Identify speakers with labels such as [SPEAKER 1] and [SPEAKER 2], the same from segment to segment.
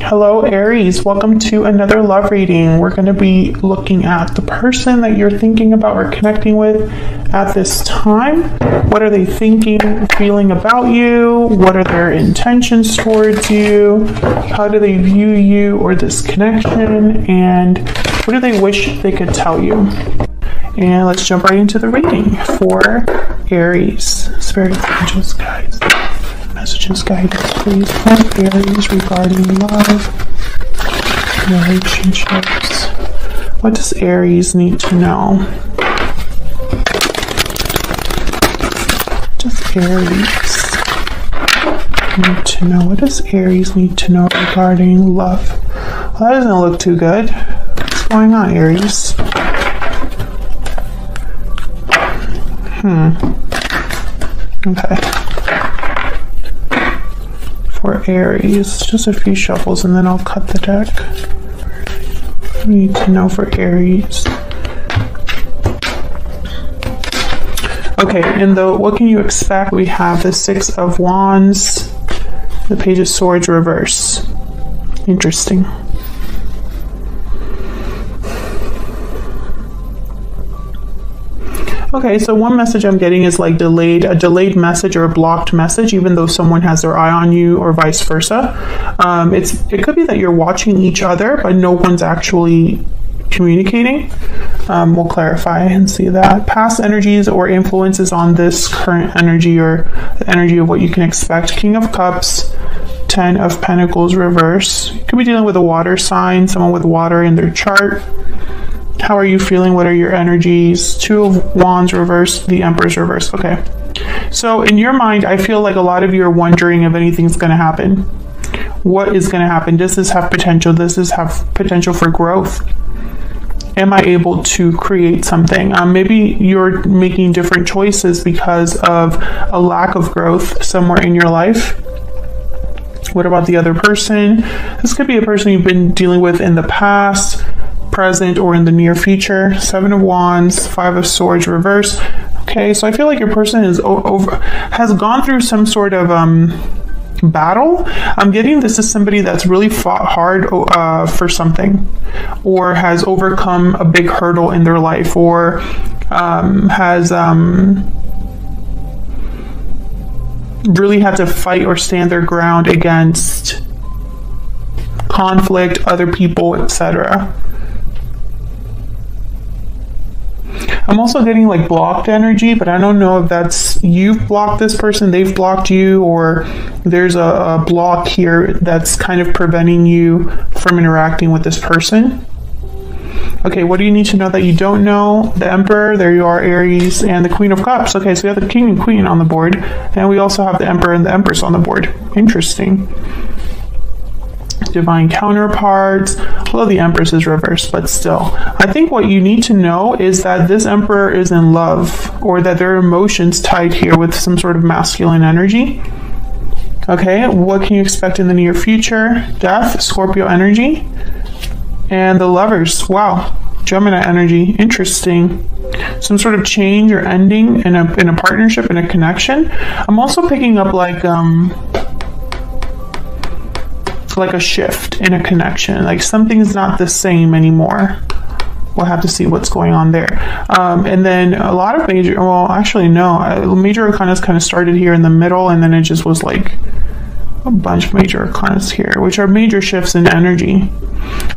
[SPEAKER 1] Hello, Aries. Welcome to another love reading. We're going to be looking at the person that you're thinking about or connecting with at this time. What are they thinking, feeling about you? What are their intentions towards you? How do they view you or this connection? And what do they wish they could tell you? And let's jump right into the reading for Aries. Spirit angels, guys. Messages, guidance, please, for Aries regarding love, relationships. What does Aries need to know? What does Aries need to know? What does Aries need to know regarding love? Well, that doesn't look too good. What's going on, Aries? Okay. For Aries, just a few shuffles and then I'll cut the deck. We need to know for Aries. Okay, and what can you expect? We have the Six of Wands, the Page of Swords reverse. Interesting. Okay, so one message I'm getting is like a delayed message or a blocked message, even though someone has their eye on you or vice versa. It could be that you're watching each other, but no one's actually communicating. We'll clarify and see that. Past energies or influences on this current energy or the energy of what you can expect. King of Cups, Ten of Pentacles reverse. You could be dealing with a water sign, someone with water in their chart. How are you feeling? What are your energies? Two of Wands reverse, the Empress reverse. Okay. So in your mind, I feel like a lot of you are wondering if anything's going to happen. What is going to happen? Does this have potential? Does this have potential for growth? Am I able to create something? Maybe you're making different choices because of a lack of growth somewhere in your life. What about the other person? This could be a person you've been dealing with in the past, present, or in the near future. Seven of Wands, Five of Swords reverse. Okay, so I feel like your person has gone through some sort of battle. I'm getting this is somebody that's really fought hard for something, or has overcome a big hurdle in their life, or has really had to fight or stand their ground against conflict, other people, etc. I'm also getting like blocked energy, but I don't know if that's you've blocked this person, they've blocked you, or there's a block here that's kind of preventing you from interacting with this person. Okay, what do you need to know that you don't know? The Emperor, there you are, Aries, and the Queen of Cups. Okay, so we have the King and Queen on the board, and we also have the Emperor and the Empress on the board. Interesting. Divine counterparts, although the Empress is reversed, but still. I think what you need to know is that this Emperor is in love, or that there are emotions tied here with some sort of masculine energy. Okay, what can you expect in the near future? Death, Scorpio energy, and the Lovers. Wow, Gemini energy. Interesting. Some sort of change or ending in a partnership, in a connection. I'm also picking up like a shift in a connection, like something's not the same anymore. We'll have to see what's going on there. And then a lot of major, well, actually no, major arcanas kind of started here in the middle, and then it just was like a bunch of major arcanas here, which are major shifts in energy.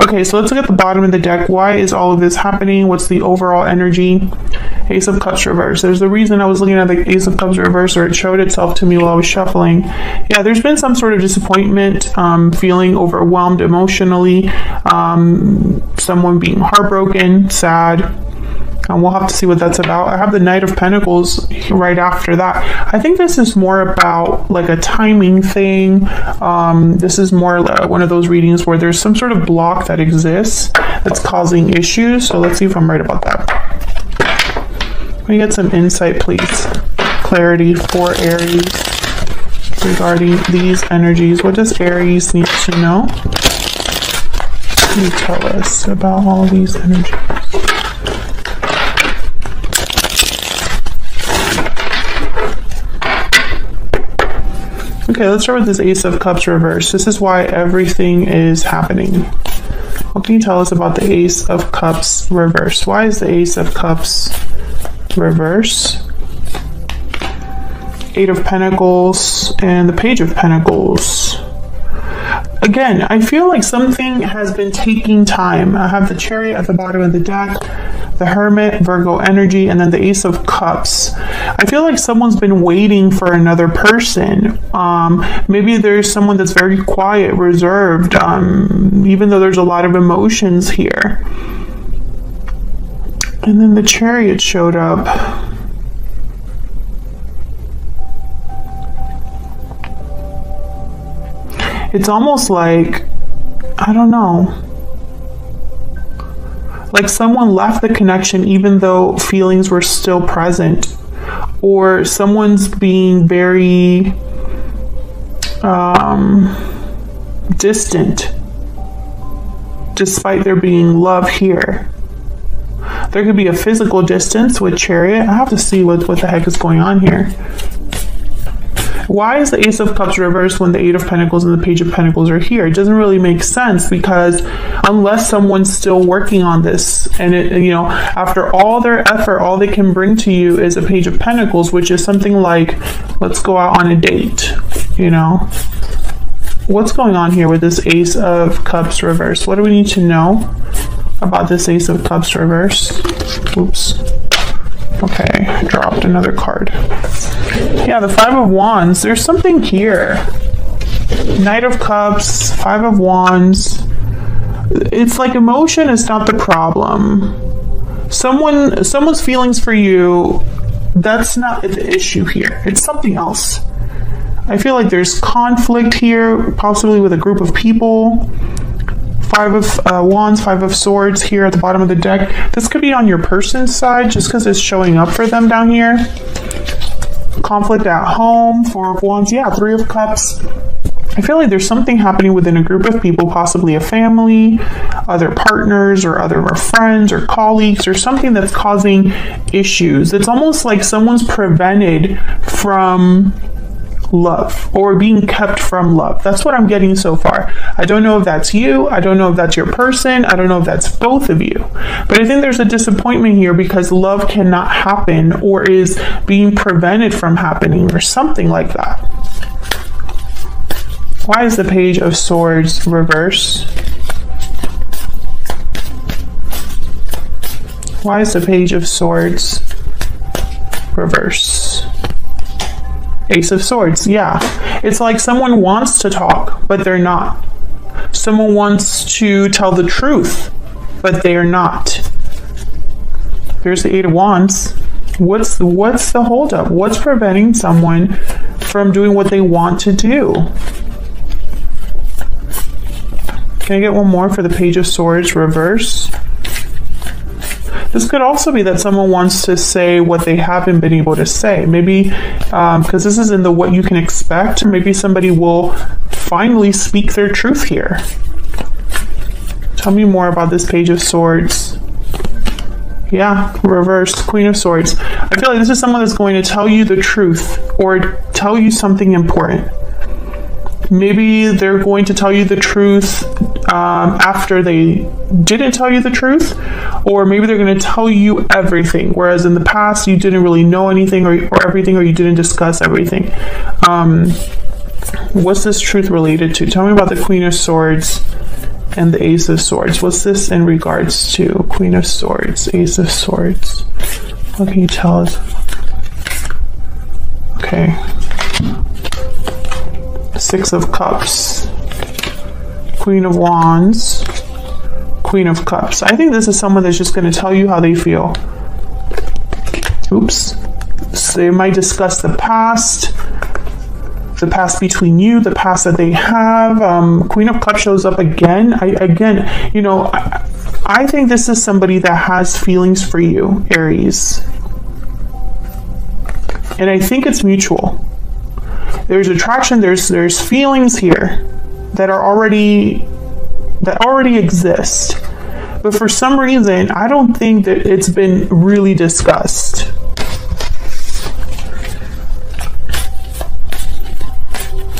[SPEAKER 1] Okay, so let's look at the bottom of the deck. Why is all of this happening? What's the overall energy? Ace of Cups reverse. There's the reason I was looking at the Ace of Cups reverse, or it showed itself to me while I was shuffling. Yeah, there's been some sort of disappointment, feeling overwhelmed emotionally, someone being heartbroken, sad. We'll have to see what that's about. I have the Knight of Pentacles right after that. I think this is more about like a timing thing. This is more like one of those readings where there's some sort of block that exists that's causing issues. So let's see if I'm right about that. Can we get some insight, please? Clarity for Aries regarding these energies. What does Aries need to know? Can you tell us about all these energies? Okay, let's start with this Ace of Cups reverse. This is why everything is happening. What can you tell us about the Ace of Cups reverse? Why is the Ace of Cups reverse? Eight of Pentacles and the Page of Pentacles. Again, I feel like something has been taking time. I have the Chariot at the bottom of the deck, the Hermit, Virgo energy, and then the Ace of Cups. I feel like someone's been waiting for another person. Maybe there's someone that's very quiet, reserved, even though there's a lot of emotions here. And then the Chariot showed up. It's almost like, I don't know, like someone left the connection even though feelings were still present, or someone's being very distant despite there being love here. There could be a physical distance with Chariot. I have to see what the heck is going on here. Why is the Ace of Cups reversed when the Eight of Pentacles and the Page of Pentacles are here? It doesn't really make sense, because unless someone's still working on this, and after all their effort, all they can bring to you is a Page of Pentacles, which is something like, let's go out on a date, What's going on here with this Ace of Cups reverse? What do we need to know about this Ace of Cups reverse? Oops. Okay, dropped another card. Yeah, the Five of Wands. There's something here. Knight of Cups, Five of Wands. It's like emotion is not the problem. Someone's feelings for you, that's not the issue here. It's something else. I feel like there's conflict here, possibly with a group of people. Five of Wands, Five of Swords here at the bottom of the deck. This could be on your person's side just because it's showing up for them down here. Conflict at home, Four of Wands, yeah, Three of Cups. I feel like there's something happening within a group of people, possibly a family, other partners, or other friends or colleagues, or something that's causing issues. It's almost like someone's prevented from love or being kept from love. That's what I'm getting so far. I don't know if that's you. I don't know if that's your person. I don't know if that's both of you. But I think there's a disappointment here because love cannot happen or is being prevented from happening or something like that. Why is the Page of Swords reverse? Why is the Page of Swords reverse? Ace of Swords, yeah. It's like someone wants to talk, but they're not. Someone wants to tell the truth, but they are not. There's the Eight of Wands. What's the holdup? What's preventing someone from doing what they want to do? Can I get one more for the Page of Swords reverse? This could also be that someone wants to say what they haven't been able to say. Maybe, because this is in the what you can expect, maybe somebody will finally speak their truth here. Tell me more about this Page of Swords. Yeah, reverse, Queen of Swords. I feel like this is someone that's going to tell you the truth or tell you something important. Maybe they're going to tell you the truth after they didn't tell you the truth, or maybe they're going to tell you everything, whereas in the past you didn't really know anything or everything, or you didn't discuss everything. What's this truth related to? Tell me about the Queen of Swords and the Ace of Swords. What's this in regards to? Queen of Swords, Ace of Swords. What can you tell us? Okay. Six of Cups, Queen of Wands, Queen of Cups. I think this is someone that's just going to tell you how they feel. Oops. So they might discuss the past between you, the past that they have. Queen of Cups shows up again. I think this is somebody that has feelings for you, Aries. And I think it's mutual. There's attraction, there's feelings here that already exist. But for some reason, I don't think that it's been really discussed.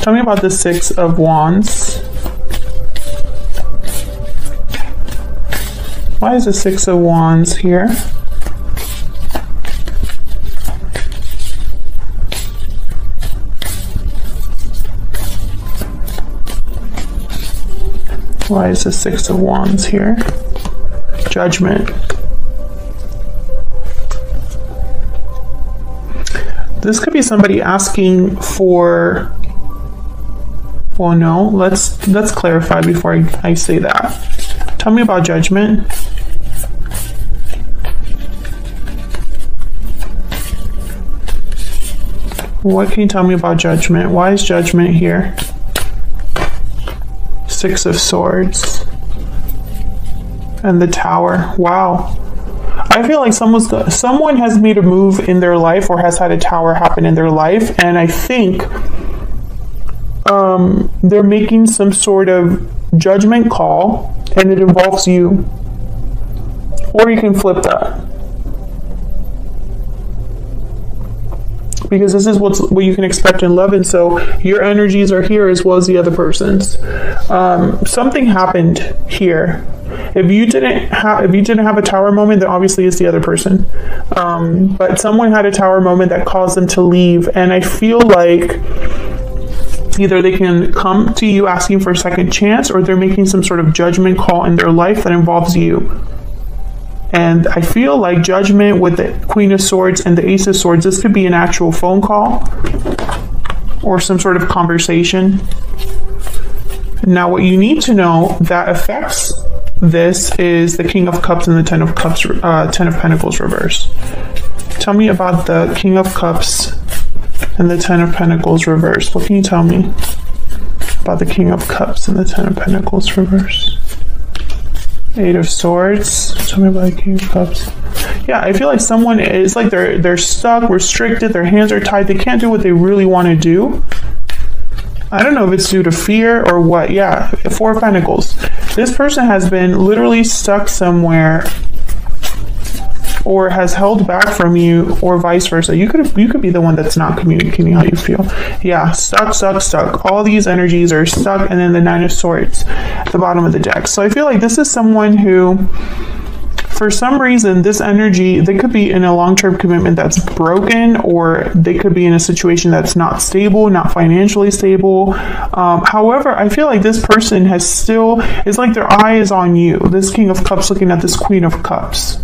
[SPEAKER 1] Tell me about the Six of Wands. Why is the Six of Wands here? Why is the Six of Wands here? Judgment. This could be somebody asking for, well, no, let's clarify before I say that. Tell me about judgment. What can you tell me about judgment? Why is judgment here? Six of Swords. And the Tower. Wow. I feel like someone has made a move in their life or has had a tower happen in their life, and I think they're making some sort of judgment call, and it involves you. Or you can flip that, because this is what you can expect in love, and so your energies are here as well as the other person's. Something happened here. If you didn't have a tower moment, then obviously it's the other person. But someone had a tower moment that caused them to leave, and I feel like either they can come to you asking for a second chance, or they're making some sort of judgment call in their life that involves you. And I feel like judgment with the Queen of Swords and the Ace of Swords, this could be an actual phone call or some sort of conversation. Now, what you need to know that affects this is the King of Cups and the Ten of Pentacles reverse. Tell me about the King of Cups and the Ten of Pentacles reverse. What can you tell me about the King of Cups and the Ten of Pentacles reverse? Eight of Swords. Tell me about the King of Cups. Yeah, I feel like someone is like they're stuck, restricted, their hands are tied, they can't do what they really want to do. I don't know if it's due to fear or what. Yeah, Four of Pentacles. This person has been literally stuck somewhere or has held back from you, or vice versa. You could be the one that's not communicating how you feel. Yeah, stuck. All these energies are stuck, and then the Nine of Swords at the bottom of the deck. So I feel like this is someone who, for some reason, this energy, they could be in a long-term commitment that's broken, or they could be in a situation that's not stable, not financially stable. However, I feel like this person it's like their eye is on you. This King of Cups looking at this Queen of Cups.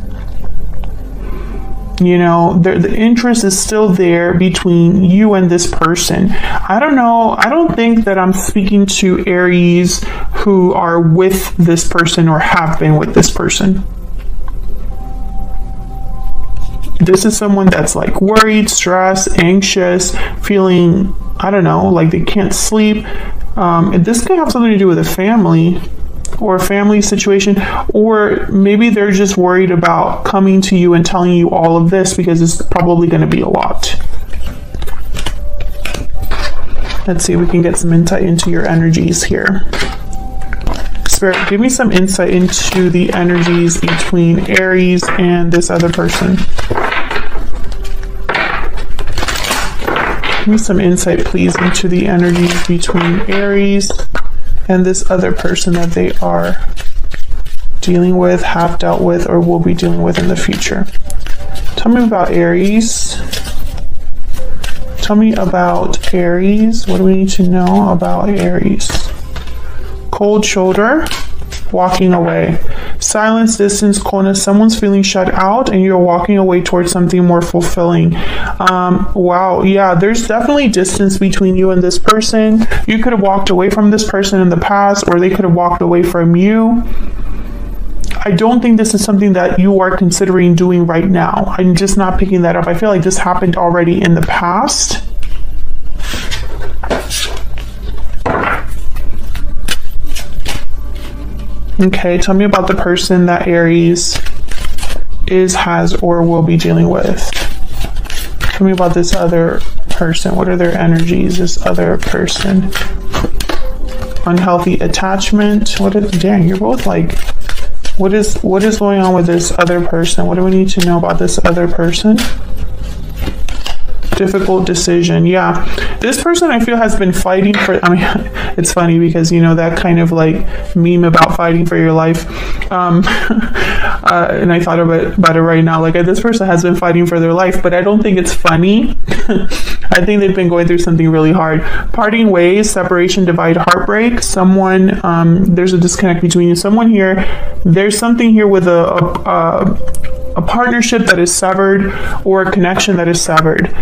[SPEAKER 1] You know, the interest is still there between you and this person. I don't know. I don't think that I'm speaking to Aries who are with this person or have been with this person. This is someone that's like worried, stressed, anxious, feeling, I don't know, like they can't sleep. And this could have something to do with a family or a family situation, or maybe they're just worried about coming to you and telling you all of this because it's probably going to be a lot. Let's see if we can get some insight into your energies here. Spirit, give me some insight into the energies between Aries and this other person. Give me some insight, please, into the energies between Aries and this other person that they are dealing with, have dealt with, or will be dealing with in the future. Tell me about Aries. Tell me about Aries. What do we need to know about Aries? Cold shoulder, walking away. Silence, distance, coldness. Someone's feeling shut out and you're walking away towards something more fulfilling. Wow, yeah, there's definitely distance between you and this person. You could have walked away from this person in the past, or they could have walked away from you. I don't think this is something that you are considering doing right now. I'm just not picking that up. I feel like this happened already in the past. Okay, tell me about the person that Aries has, or will be dealing with. Tell me about this other person. What are their energies, this other person? Unhealthy attachment. Dang, you're both like, what is going on with this other person? What do we need to know about this other person? Difficult decision. Yeah, This person I feel has been fighting for, I mean, it's funny because, you know, that kind of like meme about fighting for your life. And I thought about it right now. Like, this person has been fighting for their life, but I don't think it's funny. I think they've been going through something really hard. Parting ways, separation, divide, heartbreak. Someone, there's a disconnect between you. Someone here, there's something here with a partnership that is severed or a connection that is severed.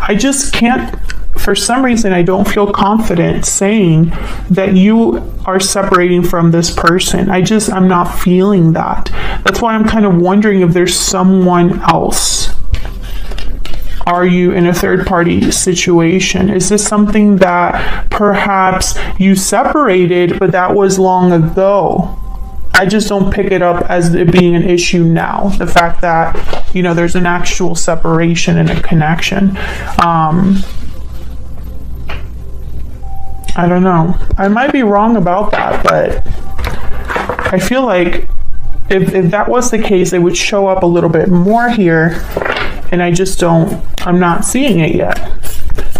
[SPEAKER 1] I just can't, for some reason, I don't feel confident saying that you are separating from this person. I'm not feeling that. That's why I'm kind of wondering if there's someone else. Are you in a third party situation? Is this something that perhaps you separated, but that was long ago? I just don't pick it up as it being an issue now. The fact that, you know, there's an actual separation and a connection. I don't know. I might be wrong about that, but I feel like if that was the case, it would show up a little bit more here, and I'm not seeing it yet.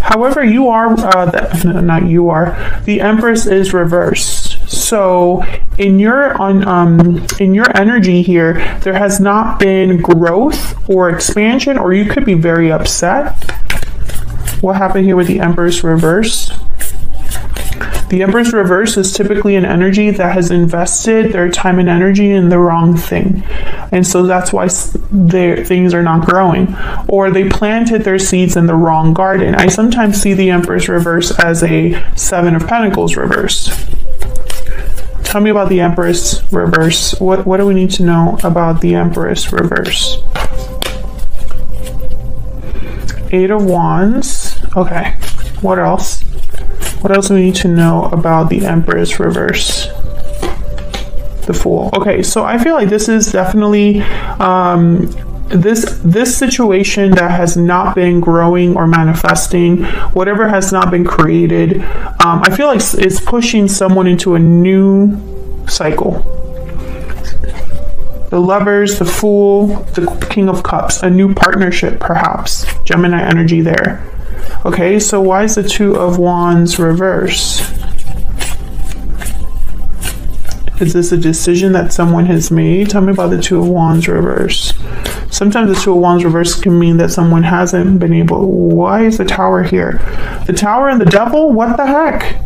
[SPEAKER 1] However, the Empress is reversed. So in your energy here, there has not been growth or expansion, or you could be very upset. What happened here with the Empress reverse? The Empress reverse is typically an energy that has invested their time and energy in the wrong thing. And so that's why their things are not growing. Or they planted their seeds in the wrong garden. I sometimes see the Empress reverse as a Seven of Pentacles reverse. Tell me about the Empress reverse. What do we need to know about the Empress reverse? Eight of Wands. Okay. What else? What else do we need to know about the Empress reverse? The Fool. Okay, so I feel like this is definitely this situation that has not been growing or manifesting, whatever has not been created. I feel like it's pushing someone into a new cycle. The Lovers, the Fool, the King of Cups, a new partnership perhaps. Gemini energy there. Okay, so why is the Two of Wands reverse? Is this a decision that someone has made? Tell me about the Two of Wands reverse. Sometimes the Two of Wands reverse can mean that someone hasn't been able. Why is the Tower here? The Tower and the Devil? What the heck?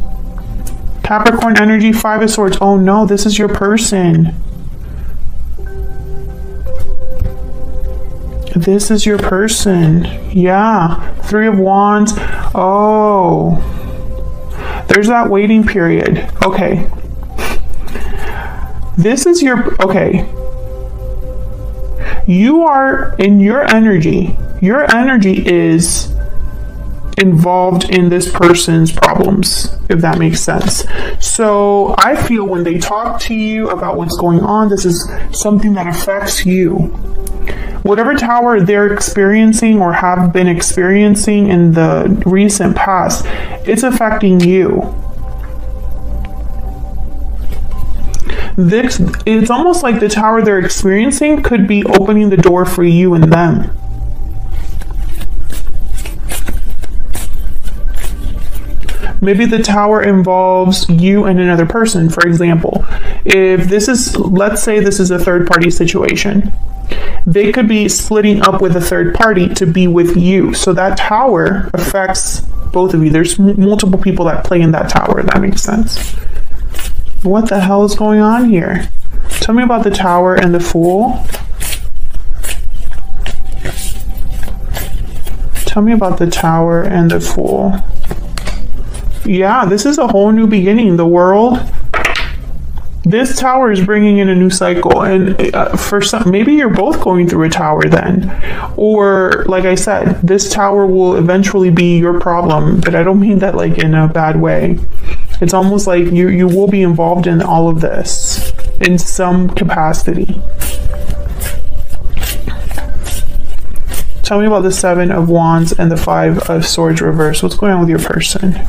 [SPEAKER 1] Capricorn energy, Five of Swords. Oh no, this is your person. This is your person. Yeah. Three of Wands. Oh. There's that waiting period. Okay. This is your... Okay. You are in your energy. Your energy is involved in this person's problems, if that makes sense. So I feel when they talk to you about what's going on, this is something that affects you. Whatever Tower they're experiencing or have been experiencing in the recent past, it's affecting you. It's almost like the Tower they're experiencing could be opening the door for you and them. Maybe the Tower involves you and another person. For example, if this is, let's say this is a third party situation. They could be splitting up with a third party to be with you. So that Tower affects both of you. There's multiple people that play in that Tower, if that makes sense. What the hell is going on here? Tell me about the Tower and the Fool. Tell me about the Tower and the Fool. Yeah, this is a whole new beginning. The World. This Tower is bringing in a new cycle, and for some, maybe you're both going through a Tower then, or like I said, this Tower will eventually be your problem, but I don't mean that like in a bad way. It's almost like you will be involved in all of this in some capacity. Tell me about the Seven of Wands and the Five of Swords reverse. What's going on with your person?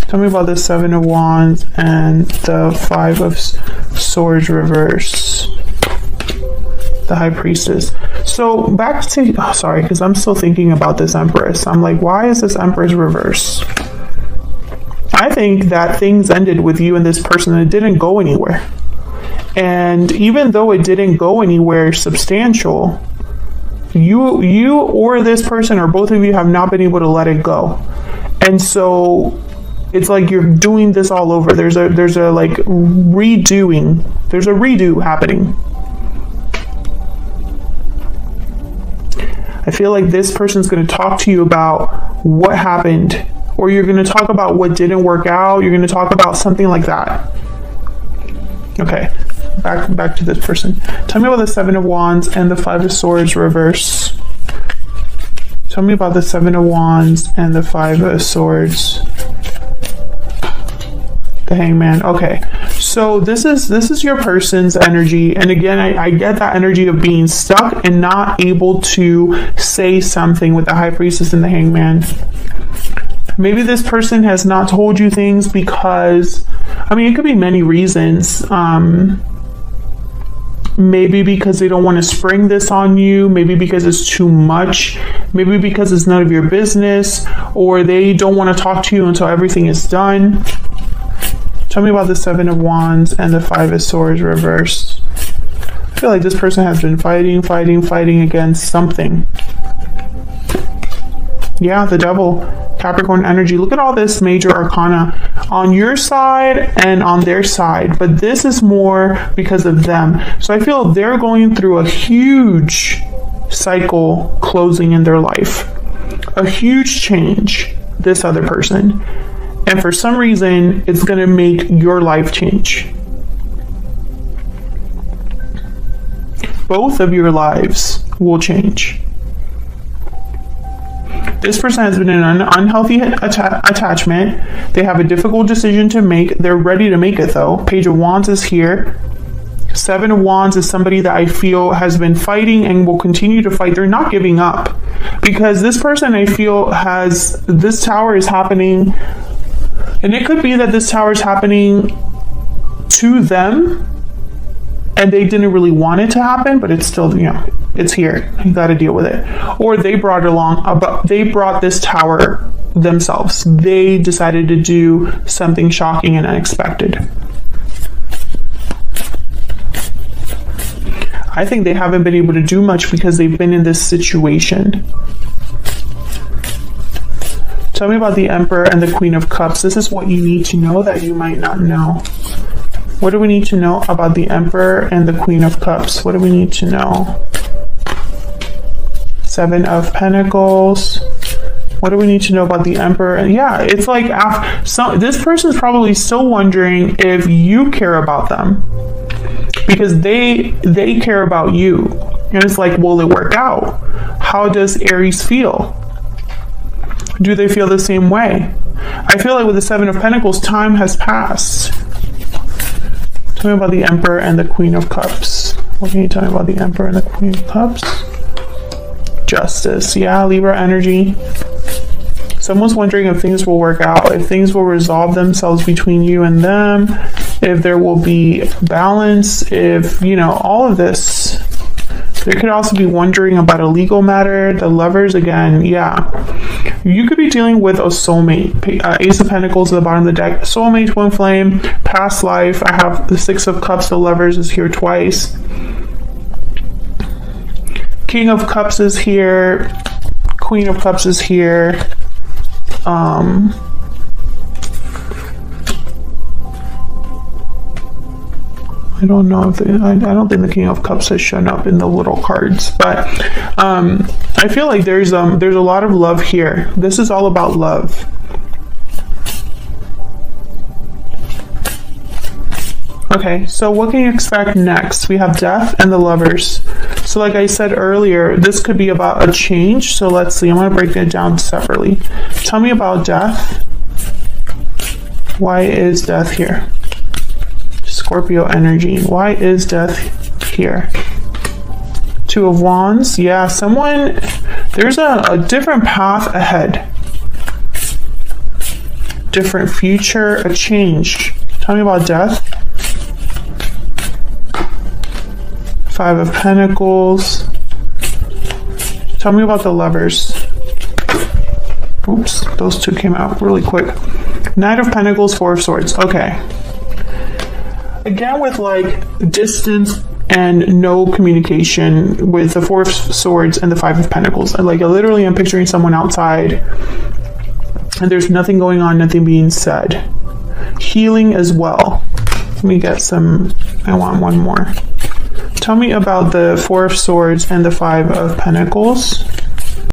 [SPEAKER 1] Tell me about the Seven of Wands and the Five of Swords reverse. The High Priestess. So back to, oh, sorry, because I'm still thinking about this Empress. I'm like, why is this Empress reverse? I think that things ended with you and this person and it didn't go anywhere. And even though it didn't go anywhere substantial, you or this person or both of you have not been able to let it go. And so it's like you're doing this all over. There's a like redoing. There's a redo happening. I feel like this person's going to talk to you about what happened, or you're going to talk about what didn't work out. You're going to talk about something like that. Okay, back to this person. Tell me about the Seven of Wands and the Five of Swords reverse. Tell me about the Seven of Wands and the Five of Swords. The Hangman. Okay, so this is your person's energy, and again, I get that energy of being stuck and not able to say something with the High Priestess and the Hangman. Maybe this person has not told you things because, I mean, it could be many reasons. Maybe because they don't want to spring this on you, maybe because it's too much, maybe because it's none of your business, or they don't want to talk to you until everything is done. Tell me about the Seven of Wands and the Five of Swords reversed. I feel like this person has been fighting against something. Yeah, the Devil, Capricorn energy. Look at all this major arcana on your side and on their side, but this is more because of them. So I feel they're going through a huge cycle closing in their life, a huge change, this other person. And for some reason, it's going to make your life change. Both of your lives will change. This person has been in an unhealthy attachment. They have a difficult decision to make. They're ready to make it though. Page of Wands is here. Seven of Wands is somebody that I feel has been fighting and will continue to fight. They're not giving up. Because this person I feel has, this tower is happening. And it could be that this tower is happening to them and they didn't really want it to happen, but it's still, you know, it's here. You got to deal with it. Or they brought it along, but they brought this tower themselves. They decided to do something shocking and unexpected. I think they haven't been able to do much because they've been in this situation. Tell me about the Emperor and the Queen of Cups. This is what you need to know that you might not know. What do we need to know about the Emperor and the Queen of Cups? What do we need to know? Seven of Pentacles. What do we need to know about the Emperor? And yeah, it's like this person is probably still wondering if you care about them because they care about you. And it's like, will it work out? How does Aries feel? Do they feel the same way? I feel like with the Seven of Pentacles, time has passed. Tell me about the Emperor and the Queen of Cups. What can you tell me about the Emperor and the Queen of Cups? Justice. Yeah, Libra energy. Someone's wondering if things will work out, if things will resolve themselves between you and them, if there will be balance, if, you know, all of this. They could also be wondering about a legal matter. The Lovers again, yeah. You could be dealing with a soulmate. Ace of Pentacles at the bottom of the deck. Soulmate, twin flame, past life. I have the Six of Cups. The Lovers is here twice. King of Cups is here. Queen of Cups is here. I don't know if I don't think the King of Cups has shown up in the little cards, but I feel like there's a lot of love here. This is all about love. Okay, so what can you expect next? We have Death and the Lovers. So like I said earlier, this could be about a change. So let's see, I'm going to break it down separately. Tell me about Death. Why is Death here? Scorpio energy. Why is Death here? Two of Wands. Yeah, someone, there's a different path ahead. Different future, a change. Tell me about Death. Five of Pentacles. Tell me about the Lovers. Oops, those two came out really quick. Knight of Pentacles, Four of Swords. Okay. Again, with like distance and no communication with the Four of Swords and the Five of Pentacles. And like, I literally am picturing someone outside and there's nothing going on, nothing being said. Healing as well. Let me get some, I want one more. Tell me about the Four of Swords and the Five of Pentacles.